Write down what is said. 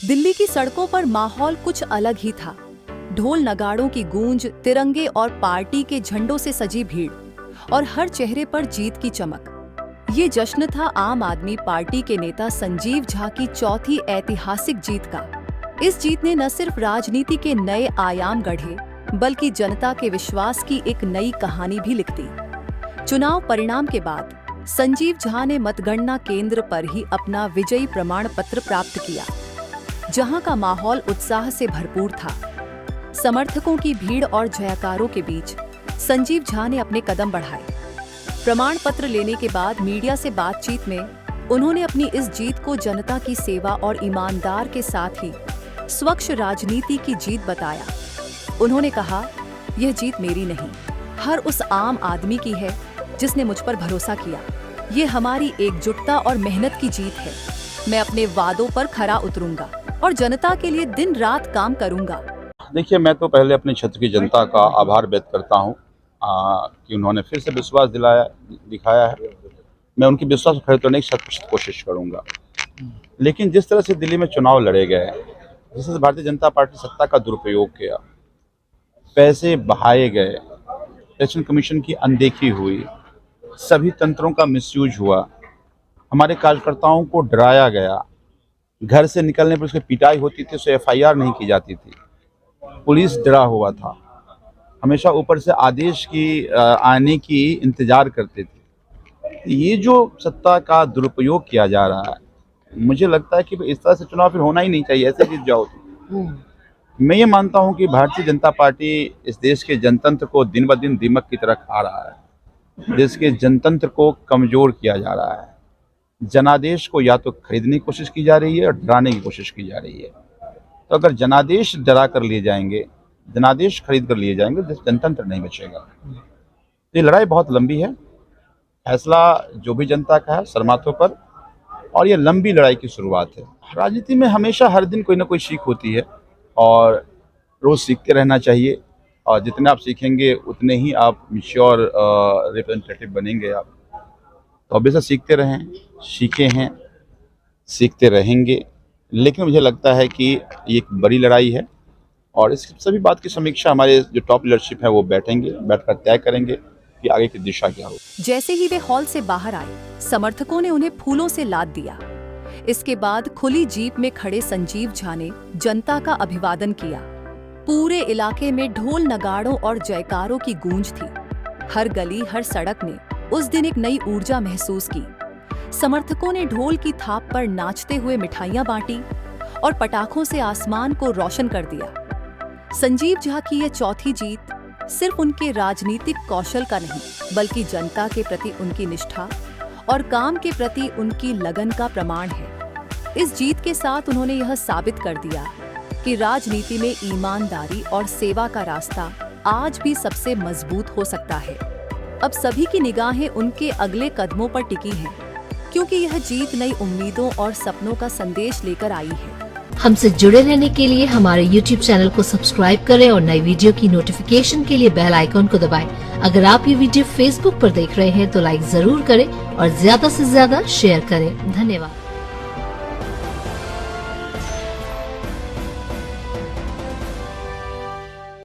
दिल्ली की सड़कों पर माहौल कुछ अलग ही था। ढोल नगाड़ों की गूंज, तिरंगे और पार्टी के झंडों से सजी भीड़ और हर चेहरे पर जीत की चमक। ये जश्न था आम आदमी पार्टी के नेता संजीव झा की चौथी ऐतिहासिक जीत का। इस जीत ने न सिर्फ राजनीति के नए आयाम गढ़े, बल्कि जनता के विश्वास की एक नई कहानी भी लिख दी। चुनाव परिणाम के बाद संजीव झा ने मतगणना केंद्र पर ही अपना विजयी प्रमाण पत्र प्राप्त किया, जहां का माहौल उत्साह से भरपूर था। समर्थकों की भीड़ और जयकारों के बीच संजीव झा ने अपने कदम बढ़ाए। प्रमाण पत्र लेने के बाद मीडिया से बातचीत में उन्होंने अपनी इस जीत को जनता की सेवा और ईमानदार के साथ ही स्वच्छ राजनीति की जीत बताया। उन्होंने कहा, यह जीत मेरी नहीं, हर उस आम आदमी की है जिसने मुझ पर भरोसा किया। ये हमारी एकजुटता और मेहनत की जीत है। मैं अपने वादों पर खरा उतरूंगा और जनता के लिए दिन रात काम करूंगा। देखिए, मैं तो पहले अपने क्षेत्र की जनता का आभार व्यक्त करता हूं कि उन्होंने फिर से विश्वास दिखाया है। मैं उनकी विश्वास खरीद करने की 100% कोशिश करूंगा। लेकिन जिस तरह से दिल्ली में चुनाव लड़े गए, जिस तरह से भारतीय जनता पार्टी सत्ता का दुरुपयोग किया, पैसे बहाए गए, इलेक्शन कमीशन की अनदेखी हुई, सभी तंत्रों का मिसयूज हुआ, हमारे कार्यकर्ताओं को डराया गया, घर से निकलने पर उसकी पिटाई होती थी, उसे FIR नहीं की जाती थी, पुलिस डरा हुआ था, हमेशा ऊपर से आदेश की आने की इंतजार करते थे। ये जो सत्ता का दुरुपयोग किया जा रहा है, मुझे लगता है कि इस तरह से चुनाव फिर होना ही नहीं चाहिए। ऐसे जीत जाओ तो मैं ये मानता हूं कि भारतीय जनता पार्टी इस देश के जनतंत्र को दिन ब दिन दीमक की तरह खा रहा है। देश के जनतंत्र को कमजोर किया जा रहा है। जनादेश को या तो खरीदने की कोशिश की जा रही है और डराने की कोशिश की जा रही है। तो अगर जनादेश डरा कर लिए जाएंगे, जनादेश खरीद कर लिए जाएंगे, तो जनतंत्र नहीं बचेगा। ये लड़ाई बहुत लंबी है। फैसला जो भी जनता का है सरमाथों पर, और ये लंबी लड़ाई की शुरुआत है। राजनीति में हमेशा हर दिन कोई ना कोई सीख होती है और रोज सीखते रहना चाहिए। और जितने आप सीखेंगे उतने ही आप मैच्योर रिप्रेजेंटेटिव बनेंगे। आप तो हमेशा सीखते रहें, सीखे हैं, सीखते रहेंगे। लेकिन मुझे लगता है कि ये एक बड़ी लड़ाई है और इस सभी बात की समीक्षा हमारे जो टॉप लीडरशिप है वो बैठकर तय करेंगे कि आगे की दिशा क्या हो। जैसे ही वे हॉल से बाहर आए, समर्थकों ने उन्हें फूलों से लाद दिया। इसके बाद खुली जीप में खड़े संजीव झा ने जनता का अभिवादन किया। पूरे इलाके में ढोल नगाड़ों और जयकारों की गूंज थी। हर गली, हर सड़क ने उस दिन एक नई ऊर्जा महसूस की। समर्थकों ने ढोल की थाप पर नाचते हुए मिठाइयां बांटी और पटाखों से आसमान को रोशन कर दिया। संजीव झा की यह चौथी जीत सिर्फ उनके राजनीतिक कौशल का नहीं, बल्कि जनता के प्रति उनकी निष्ठा और काम के प्रति उनकी लगन का प्रमाण है। इस जीत के साथ उन्होंने यह साबित कर दिया कि राजनीति में ईमानदारी और सेवा का रास्ता आज भी सबसे मजबूत हो सकता है। अब सभी की निगाहें उनके अगले कदमों पर टिकी हैं, क्योंकि यह जीत नई उम्मीदों और सपनों का संदेश लेकर आई है। हमसे जुड़े रहने के लिए हमारे YouTube चैनल को सब्सक्राइब करें और नई वीडियो की नोटिफिकेशन के लिए बेल आइकॉन को दबाएं। अगर आप ये वीडियो Facebook पर देख रहे हैं तो लाइक जरूर करें और ज्यादा से ज्यादा शेयर करें। धन्यवाद।